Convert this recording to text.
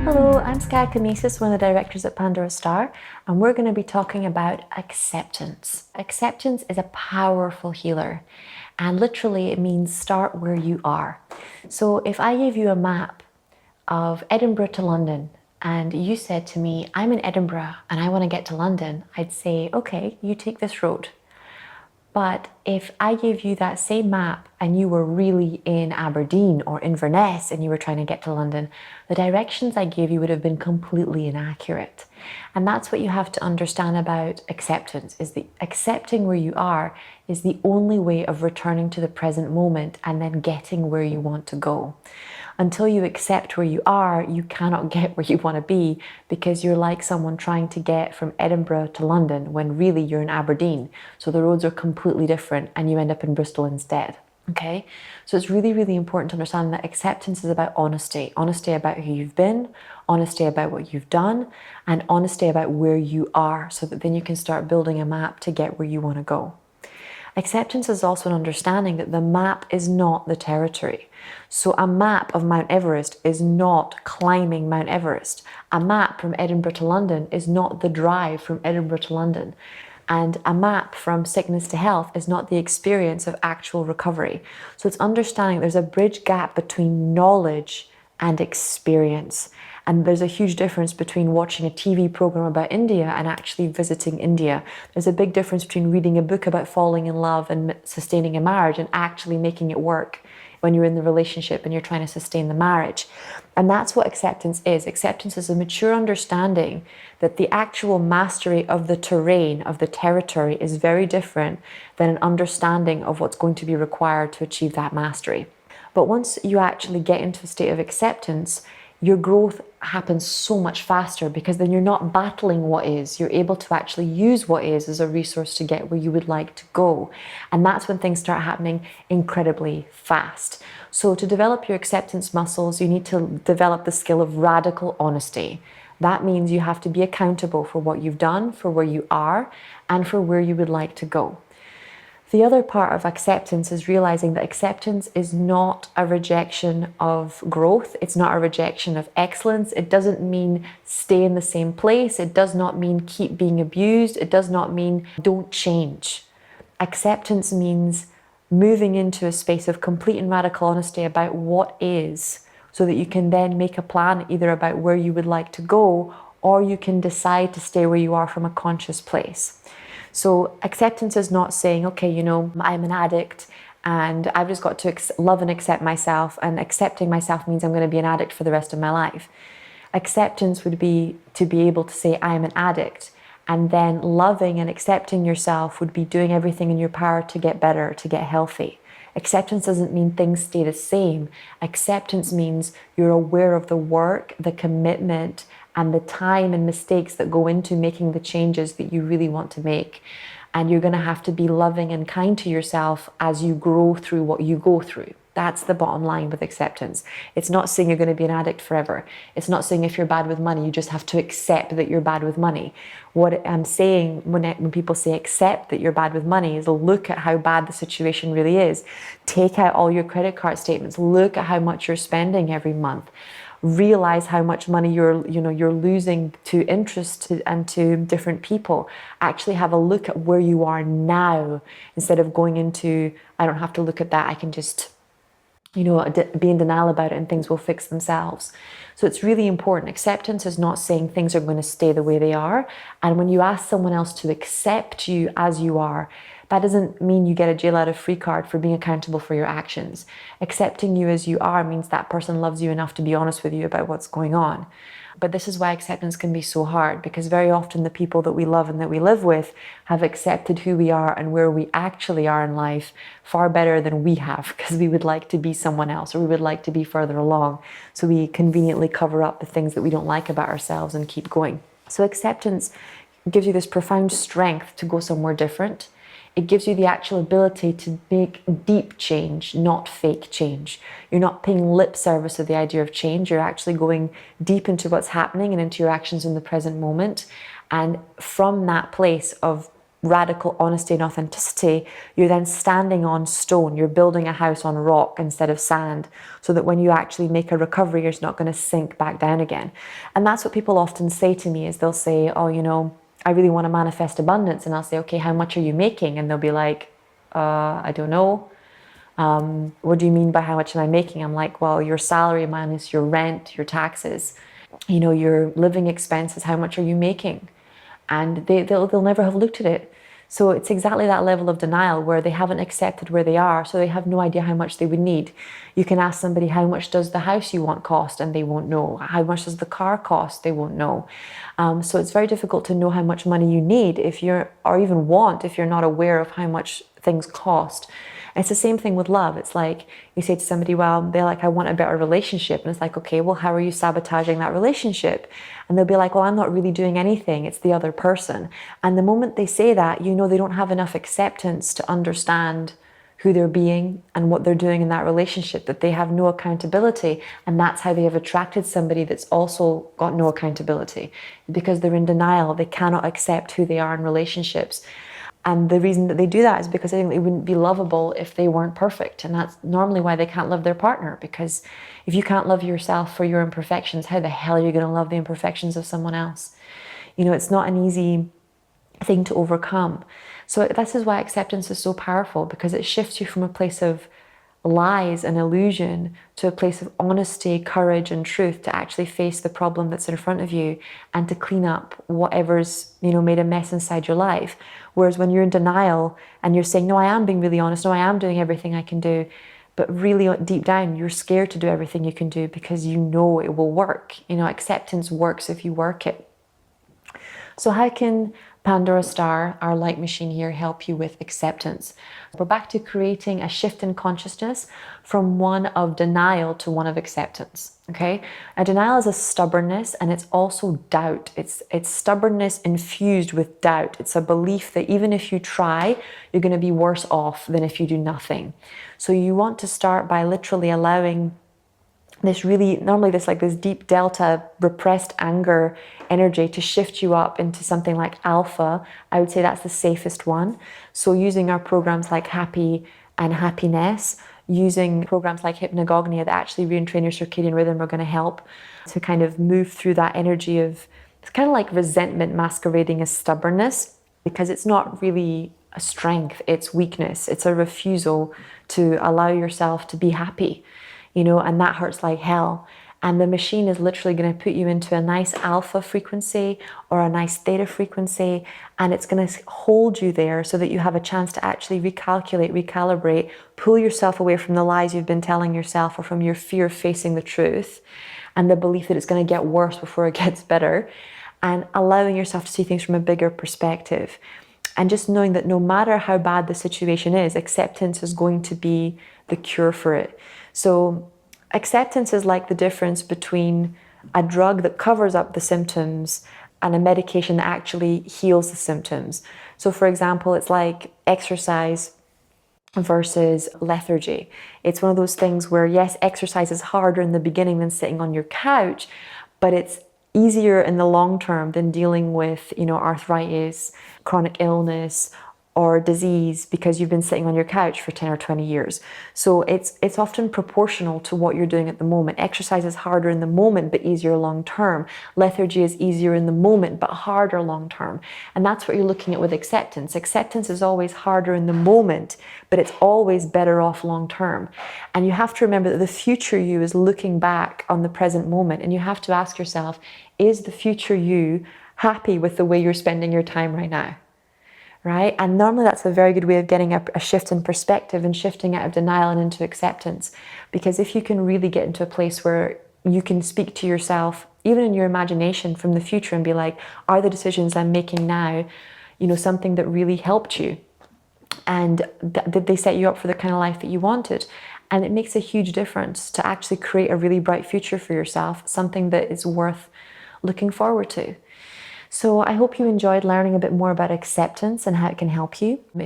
Hello, I'm Sky Kinesis, one of the directors at PandoraStar, and we're going to be talking about acceptance. Acceptance is a powerful healer, and literally it means start where you are. So if I gave you a map of Edinburgh to London, and you said to me, I'm in Edinburgh and I want to get to London, I'd say, okay, you take this road. But if I gave you that same map and you were really in Aberdeen or Inverness and you were trying to get to London, the directions I gave you would have been completely inaccurate. And that's what you have to understand about acceptance, is the accepting where you are is the only way of returning to the present moment and then getting where you want to go. Until you accept where you are, you cannot get where you want to be, because you're like someone trying to get from Edinburgh to London when really you're in Aberdeen. So the roads are completely different and you end up in Bristol instead. Okay, so it's really, really important to understand that acceptance is about honesty. Honesty about who you've been, honesty about what you've done, and honesty about where you are, so that then you can start building a map to get where you want to go. Acceptance is also an understanding that the map is not the territory. So a map of Mount Everest is not climbing Mount Everest. A map from Edinburgh to London is not the drive from Edinburgh to London. And a map from sickness to health is not the experience of actual recovery. So it's understanding there's a bridge gap between knowledge and experience. And there's a huge difference between watching a TV program about India and actually visiting India. There's a big difference between reading a book about falling in love and sustaining a marriage and actually making it work when you're in the relationship and you're trying to sustain the marriage. And that's what acceptance is. Acceptance is a mature understanding that the actual mastery of the terrain, of the territory, is very different than an understanding of what's going to be required to achieve that mastery. But once you actually get into a state of acceptance, your growth happens so much faster, because then you're not battling what is. You're able to actually use what is as a resource to get where you would like to go. And that's when things start happening incredibly fast. So to develop your acceptance muscles, you need to develop the skill of radical honesty. That means you have to be accountable for what you've done, for where you are, and for where you would like to go. The other part of acceptance is realizing that acceptance is not a rejection of growth. It's not a rejection of excellence. It doesn't mean stay in the same place. It does not mean keep being abused. It does not mean don't change. Acceptance means moving into a space of complete and radical honesty about what is, so that you can then make a plan either about where you would like to go, or you can decide to stay where you are from a conscious place. So acceptance is not saying, okay, I'm an addict and I've just got to love and accept myself, and accepting myself means I'm going to be an addict for the rest of my life. Acceptance would be to be able to say, I am an addict, and then loving and accepting yourself would be doing everything in your power to get better, to get healthy. Acceptance doesn't mean things stay the same. Acceptance means you're aware of the work, the commitment, and the time and mistakes that go into making the changes that you really want to make. And you're going to have to be loving and kind to yourself as you grow through what you go through. That's the bottom line with acceptance. It's not saying you're going to be an addict forever. It's not saying if you're bad with money, you just have to accept that you're bad with money. What I'm saying when people say accept that you're bad with money is look at how bad the situation really is. Take out all your credit card statements. Look at how much you're spending every month. Realize how much money you're losing to interest and to different people. Actually have a look at where you are now, instead of going into, I don't have to look at that, I can just be in denial about it and things will fix themselves. So it's really important. Acceptance is not saying things are going to stay the way they are. And when you ask someone else to accept you as you are, that doesn't mean you get a jail out of free card for being accountable for your actions. Accepting you as you are means that person loves you enough to be honest with you about what's going on. But this is why acceptance can be so hard, because very often the people that we love and that we live with have accepted who we are and where we actually are in life far better than we have, because we would like to be someone else, or we would like to be further along. So we conveniently cover up the things that we don't like about ourselves and keep going. So acceptance gives you this profound strength to go somewhere different. It gives you the actual ability to make deep change, not fake change. You're not paying lip service to the idea of change. You're actually going deep into what's happening and into your actions in the present moment. And from that place of radical honesty and authenticity, you're then standing on stone. You're building a house on rock instead of sand, so that when you actually make a recovery, it's not going to sink back down again. And that's what people often say to me, is they'll say, oh, you know, I really want to manifest abundance. And I'll say, okay, how much are you making? And they'll be like, I don't know. What do you mean by how much am I making? I'm like, well, your salary minus your rent, your taxes, you know, your living expenses, how much are you making? And they'll never have looked at it. So it's exactly that level of denial where they haven't accepted where they are, so they have no idea how much they would need. You can ask somebody, how much does the house you want cost? And they won't know. How much does the car cost? They won't know. So it's very difficult to know how much money you need if you're, or even want, if you're not aware of how much things cost. It's the same thing with love. It's like you say to somebody, well, they're like, I want a better relationship. And it's like, okay, well, how are you sabotaging that relationship? And they'll be like, well, I'm not really doing anything. It's the other person. And the moment they say that, you know, they don't have enough acceptance to understand who they're being and what they're doing in that relationship, that they have no accountability. And that's how they have attracted somebody that's also got no accountability, because they're in denial. They cannot accept who they are in relationships. And the reason that they do that is because they think they wouldn't be lovable if they weren't perfect. And that's normally why they can't love their partner, because if you can't love yourself for your imperfections, how the hell are you going to love the imperfections of someone else? You know, it's not an easy thing to overcome. So this is why acceptance is so powerful, because it shifts you from a place of lies and illusion to a place of honesty, courage, and truth, to actually face the problem that's in front of you and to clean up whatever's, you know, made a mess inside your life. Whereas when you're in denial and you're saying, no, I am being really honest, no, I am doing everything I can do, but really deep down you're scared to do everything you can do because you know it will work. You know, acceptance works if you work it. So how can PandoraStar, our light machine here, help you with acceptance? We're back to creating a shift in consciousness from one of denial to one of acceptance, okay? Now, denial is a stubbornness, and it's also doubt. It's stubbornness infused with doubt. It's a belief that even if you try, you're going to be worse off than if you do nothing. So you want to start by literally allowing this really, normally this deep delta repressed anger energy to shift you up into something like alpha. I would say that's the safest one. So using our programs like Happy and Happiness, using programs like hypnagogia that actually retrain your circadian rhythm are going to help to kind of move through that energy of, it's kind of like resentment masquerading as stubbornness, because it's not really a strength, it's weakness. It's a refusal to allow yourself to be happy. You know, and that hurts like hell. And the machine is literally going to put you into a nice alpha frequency or a nice theta frequency, and it's going to hold you there so that you have a chance to actually recalculate, recalibrate, pull yourself away from the lies you've been telling yourself, or from your fear of facing the truth and the belief that it's going to get worse before it gets better, and allowing yourself to see things from a bigger perspective. And just knowing that no matter how bad the situation is, acceptance is going to be the cure for it. So acceptance is like the difference between a drug that covers up the symptoms and a medication that actually heals the symptoms. So for example, it's like exercise versus lethargy. It's one of those things where, yes, exercise is harder in the beginning than sitting on your couch, but it's easier in the long term than dealing with, you know, arthritis, chronic illness, or disease because you've been sitting on your couch for 10 or 20 years. So it's often proportional to what you're doing at the moment. Exercise is harder in the moment, but easier long term. Lethargy is easier in the moment, but harder long term. And that's what you're looking at with acceptance. Acceptance is always harder in the moment, but it's always better off long term. And you have to remember that the future you is looking back on the present moment. And you have to ask yourself, is the future you happy with the way you're spending your time right now? Right? And normally that's a very good way of getting a shift in perspective and shifting out of denial and into acceptance. Because if you can really get into a place where you can speak to yourself, even in your imagination, from the future and be like, are the decisions I'm making now, you know, something that really helped you? And did they set you up for the kind of life that you wanted? And it makes a huge difference to actually create a really bright future for yourself, something that is worth looking forward to. So I hope you enjoyed learning a bit more about acceptance and how it can help you. If